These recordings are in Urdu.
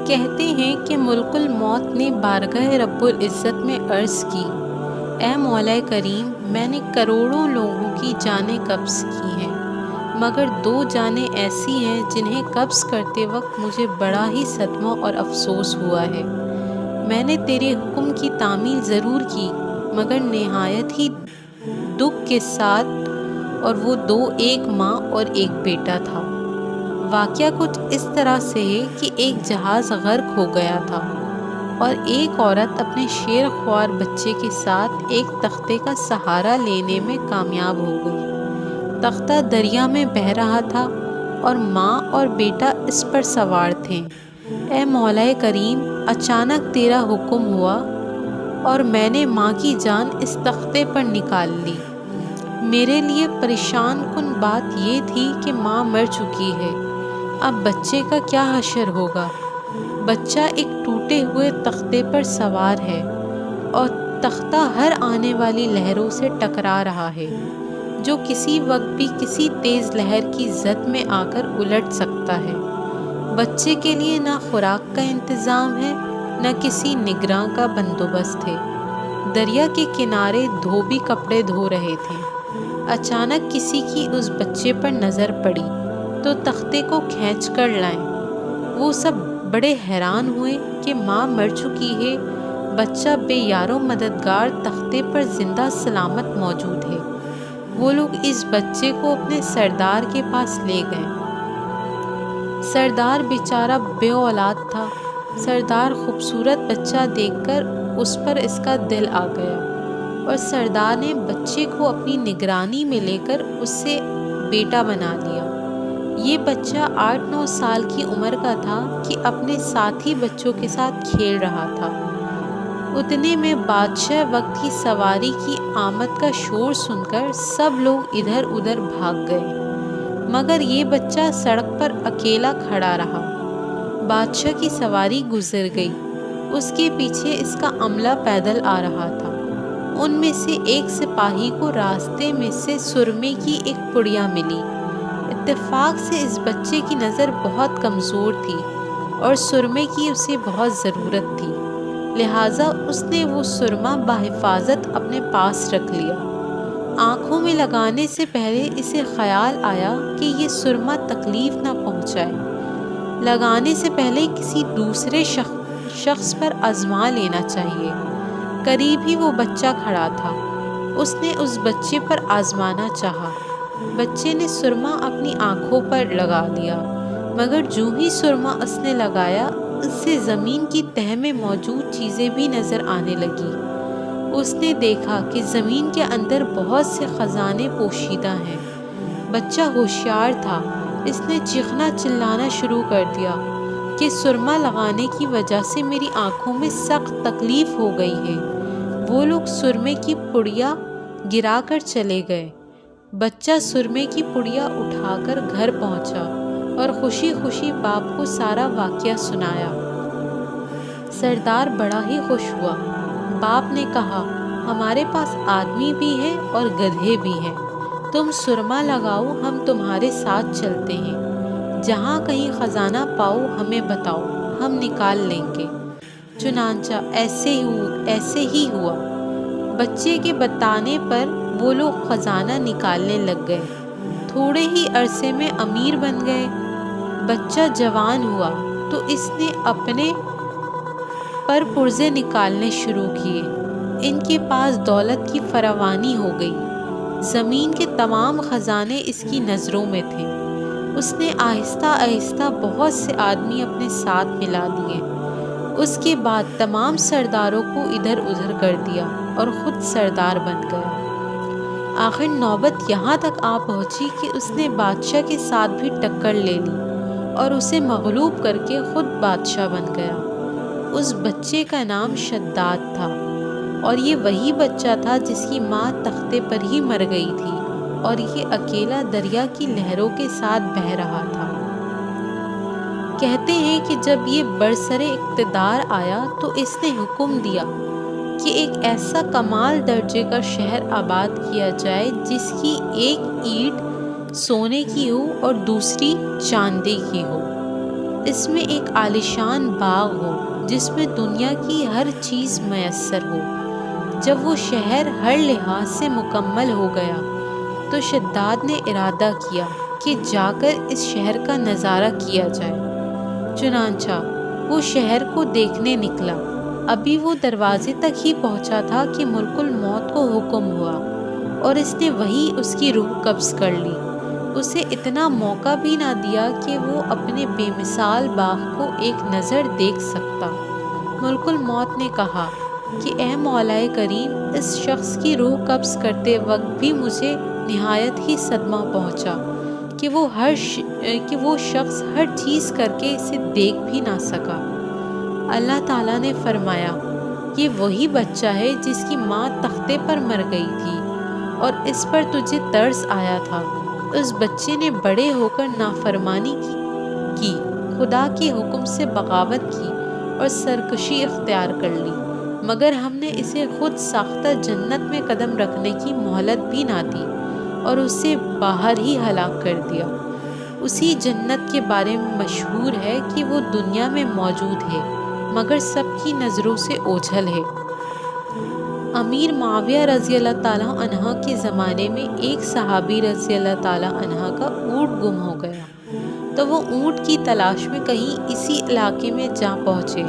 کہتے ہیں کہ ملک الموت نے بارگاہ رب العزت میں عرض کی، اے مولا کریم، میں نے کروڑوں لوگوں کی جانیں قبض کی ہیں، مگر 2 جانیں ایسی ہیں جنہیں قبض کرتے وقت مجھے بڑا ہی صدمہ اور افسوس ہوا ہے۔ میں نے تیرے حکم کی تعمیل ضرور کی، مگر نہایت ہی دکھ کے ساتھ، اور وہ 2 ایک ماں اور ایک بیٹا تھا۔ واقعہ کچھ اس طرح سے ہے کہ ایک جہاز غرق ہو گیا تھا اور ایک عورت اپنے شیر خوار بچے کے ساتھ ایک تختے کا سہارا لینے میں کامیاب ہو گئی۔ تختہ دریا میں بہہ رہا تھا اور ماں اور بیٹا اس پر سوار تھے۔ اے مولا کریم، اچانک تیرا حکم ہوا اور میں نے ماں کی جان اس تختے پر نکال لی۔ میرے لیے پریشان کن بات یہ تھی کہ ماں مر چکی ہے، اب بچے کا کیا حشر ہوگا؟ بچہ ایک ٹوٹے ہوئے تختے پر سوار ہے اور تختہ ہر آنے والی لہروں سے ٹکرا رہا ہے، جو کسی وقت بھی کسی تیز لہر کی زد میں آ کر الٹ سکتا ہے۔ بچے کے لیے نہ خوراک کا انتظام ہے، نہ کسی نگراں کا بندوبست ہے۔ دریا کے کنارے دھوبی کپڑے دھو رہے تھے۔ اچانک کسی کی اس بچے پر نظر پڑی تو تختے کو کھینچ کر لائیں۔ وہ سب بڑے حیران ہوئے کہ ماں مر چکی ہے، بچہ بے یار و مددگار تختے پر زندہ سلامت موجود ہے۔ وہ لوگ اس بچے کو اپنے سردار کے پاس لے گئے۔ سردار بیچارہ بے اولاد تھا۔ سردار خوبصورت بچہ دیکھ کر اس پر اس کا دل آ گیا اور سردار نے بچے کو اپنی نگرانی میں لے کر اس سے بیٹا بنا لیا۔ یہ بچہ 8-9 سال کی عمر کا تھا کہ اپنے ساتھی بچوں کے ساتھ کھیل رہا تھا۔ اتنے میں بادشاہ وقت کی سواری کی آمد کا شور سن کر سب لوگ ادھر ادھر بھاگ گئے، مگر یہ بچہ سڑک پر اکیلا کھڑا رہا۔ بادشاہ کی سواری گزر گئی، اس کے پیچھے اس کا عملہ پیدل آ رہا تھا۔ ان میں سے ایک سپاہی کو راستے میں سے سرمے کی ایک پڑیا ملی۔ اتفاق سے اس بچے کی نظر بہت کمزور تھی اور سرمے کی اسے بہت ضرورت تھی، لہٰذا اس نے وہ سرما بحفاظت اپنے پاس رکھ لیا۔ آنکھوں میں لگانے سے پہلے اسے خیال آیا کہ یہ سرما تکلیف نہ پہنچائے، لگانے سے پہلے کسی دوسرے شخص پر آزما لینا چاہیے۔ قریب ہی وہ بچہ کھڑا تھا، اس نے اس بچے پر آزمانا چاہا۔ بچے نے سرما اپنی آنکھوں پر لگا لیا، مگر جو ہی سرما اس نے لگایا، اس سے زمین کی تہہ میں موجود چیزیں بھی نظر آنے لگی۔ اس نے دیکھا کہ زمین کے اندر بہت سے خزانے پوشیدہ ہیں۔ بچہ ہوشیار تھا، اس نے چیخنا چلانا شروع کر دیا کہ سرما لگانے کی وجہ سے میری آنکھوں میں سخت تکلیف ہو گئی ہے۔ وہ لوگ سرمے کی پڑیا گرا کر چلے گئے۔ بچہ سرمے کی پڑیا اٹھا کر گھر پہنچا اور خوشی خوشی باپ کو سارا واقعہ سنایا۔ سردار بڑا ہی خوش ہوا۔ باپ نے کہا، ہمارے پاس آدمی بھی ہیں اور گدھے بھی ہیں، تم سرما لگاؤ، ہم تمہارے ساتھ چلتے ہیں، جہاں کہیں خزانہ پاؤ ہمیں بتاؤ، ہم نکال لیں گے۔ چنانچہ ایسے ہی ہوا۔ بچے کے بتانے پر وہ لوگ خزانہ نکالنے لگ گئے۔ تھوڑے ہی عرصے میں امیر بن گئے۔ بچہ جوان ہوا تو اس نے اپنے پر پرزے نکالنے شروع کیے۔ ان کے پاس دولت کی فراوانی ہو گئی۔ زمین کے تمام خزانے اس کی نظروں میں تھے۔ اس نے آہستہ آہستہ بہت سے آدمی اپنے ساتھ ملا لیے۔ اس کے بعد تمام سرداروں کو ادھر ادھر کر دیا اور خود سردار بن گیا۔ آخر نوبت یہاں تک آ پہنچی کہ اس نے بادشاہ کے ساتھ بھی ٹکر لے لی اور اسے مغلوب کر کے خود بادشاہ بن گیا۔ اس بچے کا نام شداد تھا اور یہ وہی بچہ تھا جس کی ماں تختے پر ہی مر گئی تھی اور یہ اکیلا دریا کی لہروں کے ساتھ بہہ رہا تھا۔ کہتے ہیں کہ جب یہ برسر اقتدار آیا تو اس نے حکم دیا کہ ایک ایسا کمال درجے کا شہر آباد کیا جائے جس کی ایک اینٹ سونے کی ہو اور دوسری چاندی کی ہو۔ اس میں ایک عالیشان باغ ہو جس میں دنیا کی ہر چیز میسر ہو۔ جب وہ شہر ہر لحاظ سے مکمل ہو گیا تو شداد نے ارادہ کیا کہ جا کر اس شہر کا نظارہ کیا جائے۔ چنانچہ وہ شہر کو دیکھنے نکلا۔ ابھی وہ دروازے تک ہی پہنچا تھا کہ ملک الموت کو حکم ہوا اور اس نے وہی اس کی روح قبض کر لی۔ اسے اتنا موقع بھی نہ دیا کہ وہ اپنے بے مثال باغ کو ایک نظر دیکھ سکتا۔ ملک الموت نے کہا کہ اے مولا کریم، اس شخص کی روح قبض کرتے وقت بھی مجھے نہایت ہی صدمہ پہنچا کہ وہ شخص ہر چیز کر کے اسے دیکھ بھی نہ سکا۔ اللہ تعالیٰ نے فرمایا، یہ وہی بچہ ہے جس کی ماں تختے پر مر گئی تھی اور اس پر تجھے ترس آیا تھا۔ اس بچے نے بڑے ہو کر نافرمانی کی، خدا کے حکم سے بغاوت کی اور سرکشی اختیار کر لی، مگر ہم نے اسے خود ساختہ جنت میں قدم رکھنے کی مہلت بھی نہ دی اور اسے باہر ہی ہلاک کر دیا۔ اسی جنت کے بارے میں مشہور ہے کہ وہ دنیا میں موجود ہے مگر سب کی نظروں سے اوجھل ہے۔ امیر معاویہ رضی اللہ تعالیٰ عنہ کے زمانے میں ایک صحابی رضی اللہ تعالیٰ عنہ کا اونٹ گم ہو گیا تو وہ اونٹ کی تلاش میں کہیں اسی علاقے میں جا پہنچے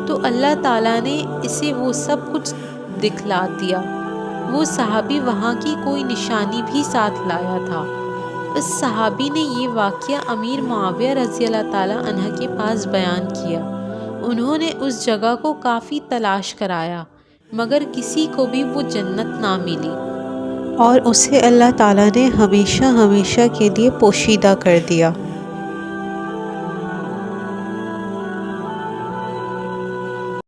تو اللہ تعالیٰ نے اسے وہ سب کچھ دکھلا دیا۔ وہ صحابی وہاں کی کوئی نشانی بھی ساتھ لایا تھا۔ اس صحابی نے یہ واقعہ امیر معاویہ رضی اللہ تعالیٰ عنہ کے پاس بیان کیا۔ انہوں نے اس جگہ کو کافی تلاش کرایا مگر کسی کو بھی وہ جنت نہ ملی اور اسے اللہ تعالیٰ نے ہمیشہ ہمیشہ کے لیے پوشیدہ کر دیا۔